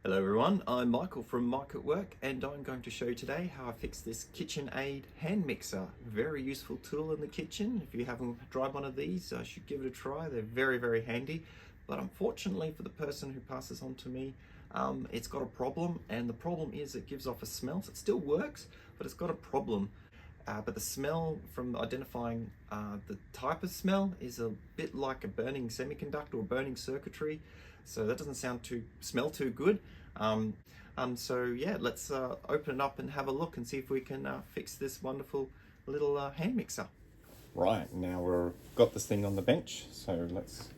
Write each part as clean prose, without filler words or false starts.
Hello everyone, I'm Michael from Mike at Work, and I'm going to show you today how I fix this Kitchenaid hand mixer. Very useful tool in the kitchen. If you haven't tried one of these, I should give it a try. They're very handy, but unfortunately for the person who passes on to me, it's got a problem, and the problem is it gives off a smell. So it still works, but it's got a problem. But the smell from identifying the type of smell is a bit like a burning semiconductor or burning circuitry. So that doesn't smell too good. So yeah, let's open it up and have a look and see if we can fix this wonderful little hand mixer. Right, now we've got this thing on the bench, so let's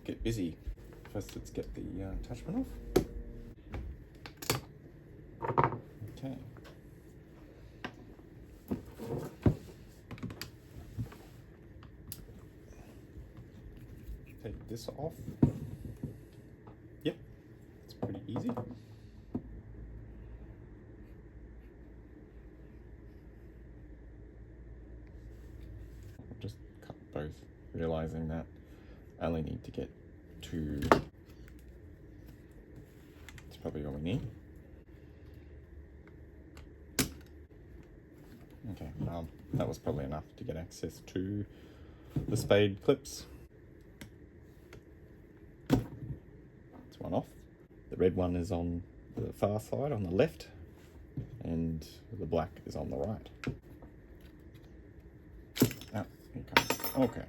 get busy. First, let's get the attachment off. Okay. Take this off. Yep, it's pretty easy. Just cut both, realizing that I only need to get two. It's probably all we need. Okay, that was probably enough to get access to the spade clips. That's one off. The red one is on the far side, on the left, and the black is on the right. Oh, here it comes. Okay.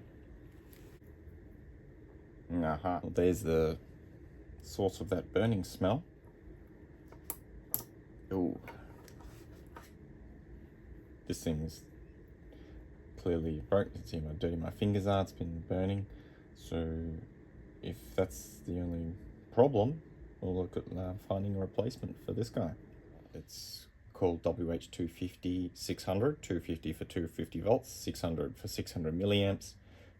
Well, there's the source of that burning smell. Ooh. This thing is clearly broke. You see how dirty my fingers are. It's been burning. So if that's the only problem, we'll look at finding a replacement for this guy. It's called WH250 600, 250 for 250 volts, 600 for 600 milliamps.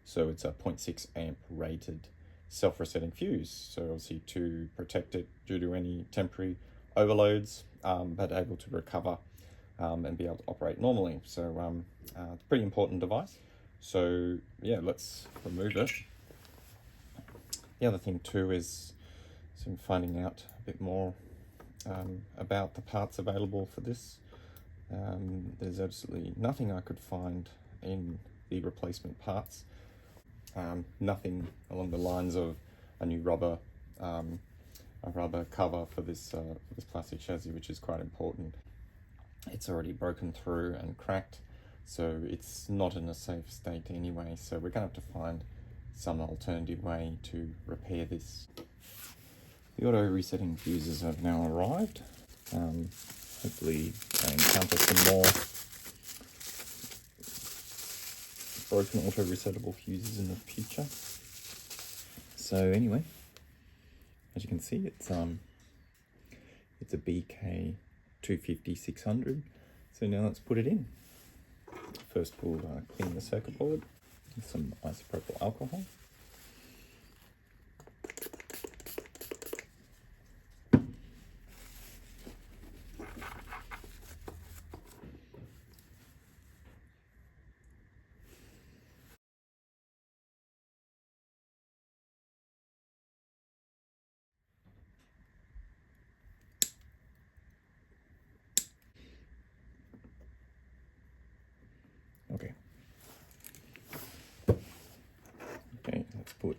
So it's a 0.6 amp rated self-resetting fuse. So obviously to protect it due to any temporary overloads, but able to recover and be able to operate normally. So it's a pretty important device. So yeah, let's remove it. The other thing too is finding out a bit more about the parts available for this. There's absolutely nothing I could find in the replacement parts. Nothing along the lines of a new rubber cover for this plastic chassis, which is quite important. It's already broken through and cracked, so it's not in a safe state anyway. So we're going to have to find some alternative way to repair this. The auto resetting fuses have now arrived. Hopefully I encounter some more broken auto resettable fuses in the future. So anyway, as you can see, it's a BK250 600. So now let's put it in. First we'll clean the circuit board with some isopropyl alcohol. Okay, let's put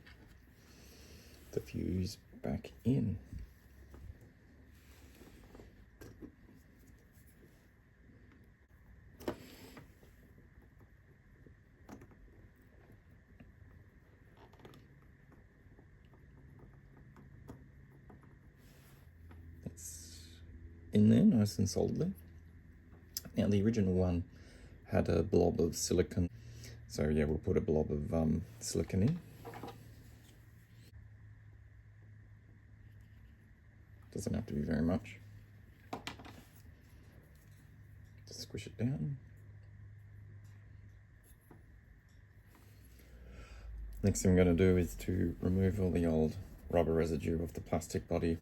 the fuse back in. It's in there nice and solidly. Now the original one had a blob of silicone. So yeah, we'll put a blob of silicone in. Doesn't have to be very much. Just squish it down. Next thing I'm going to do is to remove all the old rubber residue of the plastic body.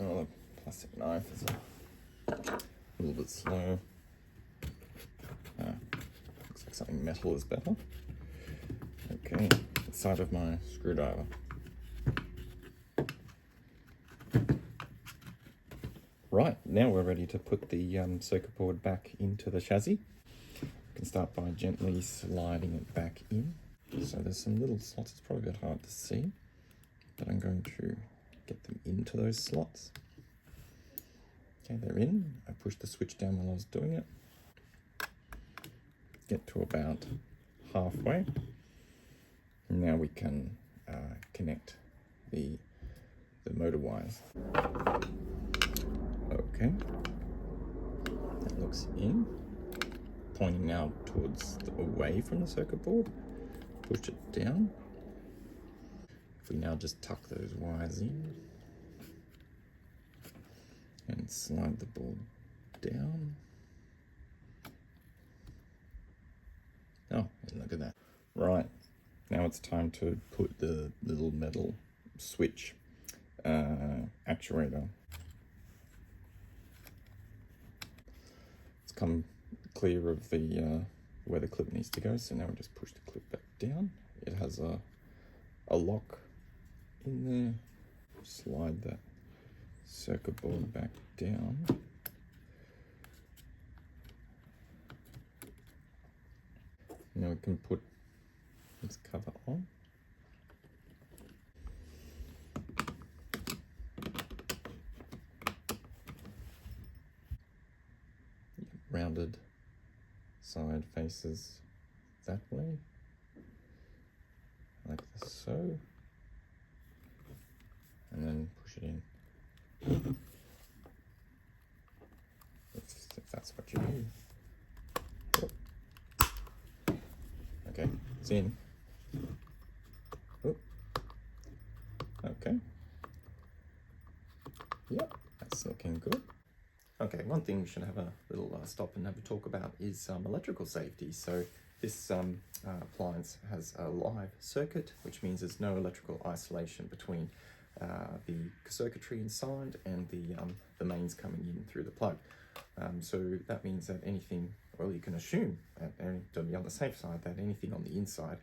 Oh, the plastic knife is a little bit slow. Looks like something metal is better. Okay, the side of my screwdriver. Right, now we're ready to put the circuit board back into the chassis. You can start by gently sliding it back in. So there's some little slots, it's probably a bit hard to see, but I'm going to get them into those slots. Okay, they're in. I pushed the switch down while I was doing it. Get to about halfway. And now we can connect the motor wires. Okay, that looks in. Pointing now towards away from the circuit board. Push it down. If we now just tuck those wires in and slide the board down. Oh, look at that. Right, now it's time to put the little metal switch actuator. It's come clear of the where the clip needs to go, so now we just push the clip back down. It has a lock in there. Slide that circuit board back down. Now we can put this cover on. Rounded side faces that way, like so, and then push it in. If that's what you do. Okay, it's in. Okay. Yep, that's looking good. Okay, one thing we should have a little stop and have a talk about is electrical safety. So this appliance has a live circuit, which means there's no electrical isolation between the circuitry inside and the mains coming in through the plug. So that means that anything, well, you can assume, and to be on the safe side, that anything on the inside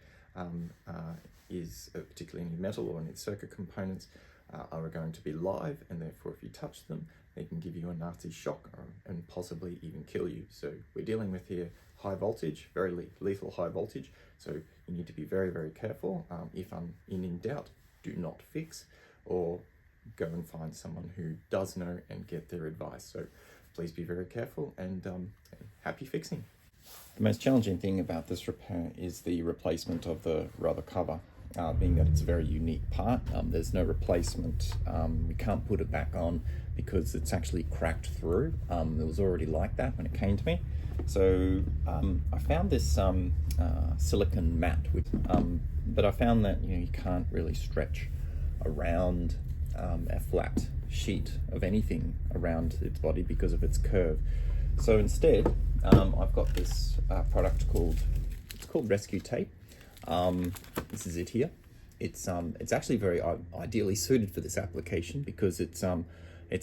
is, particularly any metal or any circuit components, are going to be live, and therefore if you touch them, they can give you a nasty shock and possibly even kill you. So we're dealing with here high voltage, very lethal high voltage. So you need to be very, very careful. If in doubt, do not fix, or go and find someone who does know and get their advice. So please be very careful, and happy fixing. The most challenging thing about this repair is the replacement of the rubber cover. Being that it's a very unique part, there's no replacement. We can't put it back on because it's actually cracked through. It was already like that when it came to me. So I found this silicone mat, but I found that you can't really stretch around a flat sheet of anything around its body because of its curve. So instead, I've got this product called Rescue Tape. This is it here. It's actually very ideally suited for this application because it's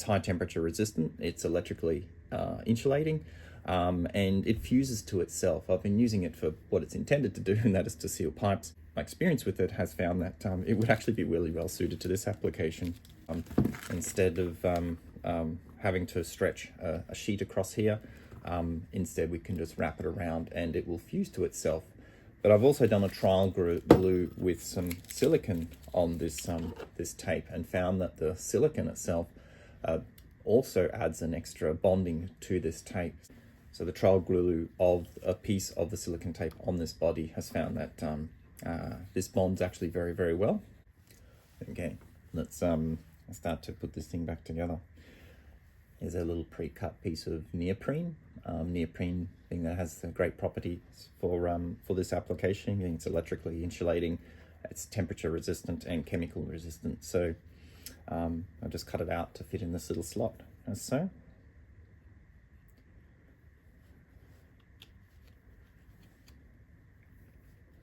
high temperature resistant, it's electrically insulating, and it fuses to itself. I've been using it for what it's intended to do, and that is to seal pipes. My experience with it has found that it would actually be really well suited to this application. Instead of having to stretch a sheet across here, instead we can just wrap it around and it will fuse to itself. But I've also done a trial glue with some silicone on this tape, and found that the silicone itself also adds an extra bonding to this tape. So the trial glue of a piece of the silicone tape on this body has found that this bonds actually very, very well. Okay, let's start to put this thing back together. Here's a little pre-cut piece of neoprene. Neoprene being that has great properties for this application, being it's electrically insulating, it's temperature resistant and chemical resistant. So I've just cut it out to fit in this little slot, as so.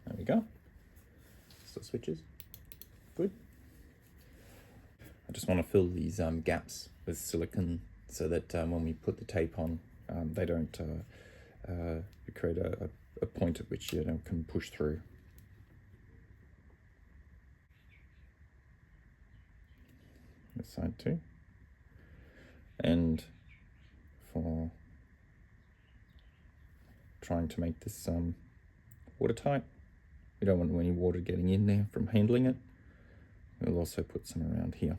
There we go. So switches, good. I just want to fill these gaps with silicone so that when we put the tape on, they don't create a point at which you can push through. This side too. and for trying to make this watertight. We don't want any water getting in there from handling it. We'll also put some around here.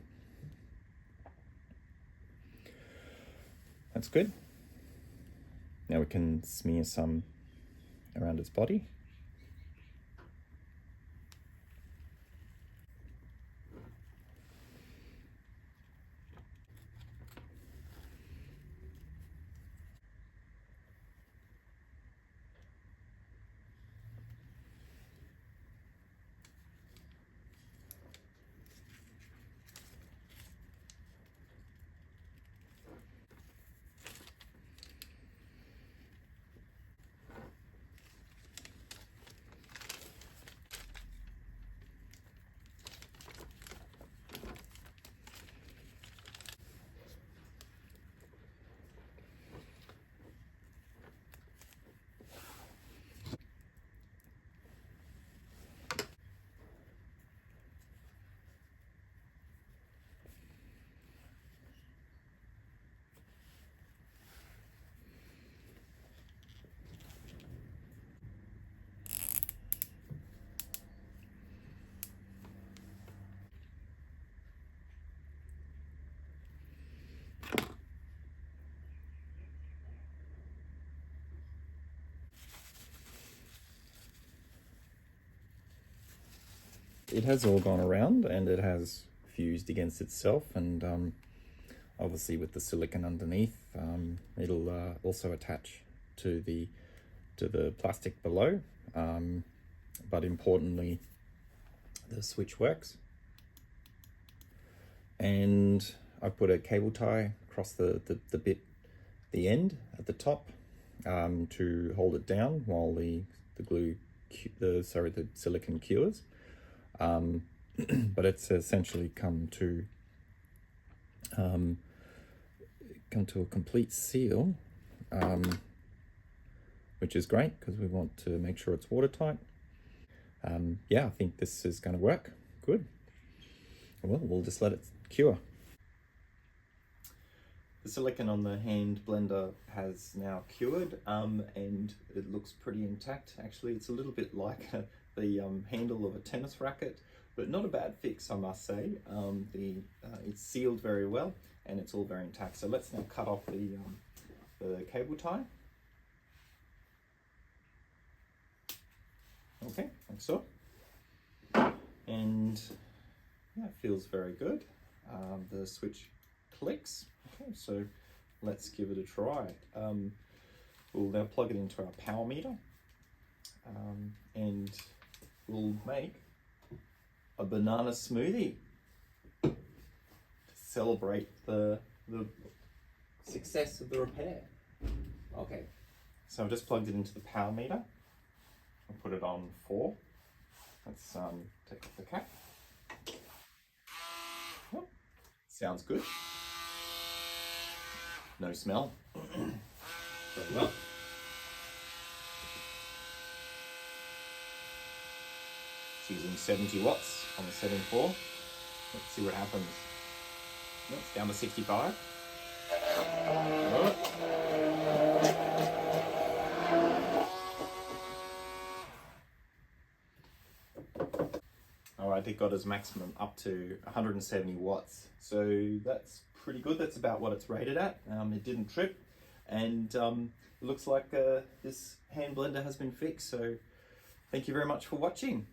That's good. Now we can smear some around its body. It has all gone around and it has fused against itself, and obviously with the silicone underneath, it'll also attach to the plastic below, but importantly the switch works. And I put a cable tie across the end at the top to hold it down while the silicone cures. But it's essentially come to a complete seal, which is great because we want to make sure it's watertight. Yeah, I think this is going to work good. Well, we'll just let it cure. The silicone on the hand blender has now cured, and it looks pretty intact. Actually, it's a little bit like the handle of a tennis racket, but not a bad fix, I must say. It's sealed very well, and it's all very intact. So let's now cut off the cable tie. Okay, like so. And yeah, it feels very good. The switch clicks. Okay, so let's give it a try. We'll now plug it into our power meter, and we'll make a banana smoothie to celebrate the success of the repair. Okay, so I've just plugged it into the power meter. I'll put it on 4. Let's take off the cap. Oh, sounds good. No smell. Very well. It's using 70 watts on the setting 4. Let's see what happens. Oh, it's down to 65. Alright, it got its maximum up to 170 watts. So that's pretty good. That's about what it's rated at. It didn't trip. And it looks like this hand blender has been fixed. So thank you very much for watching.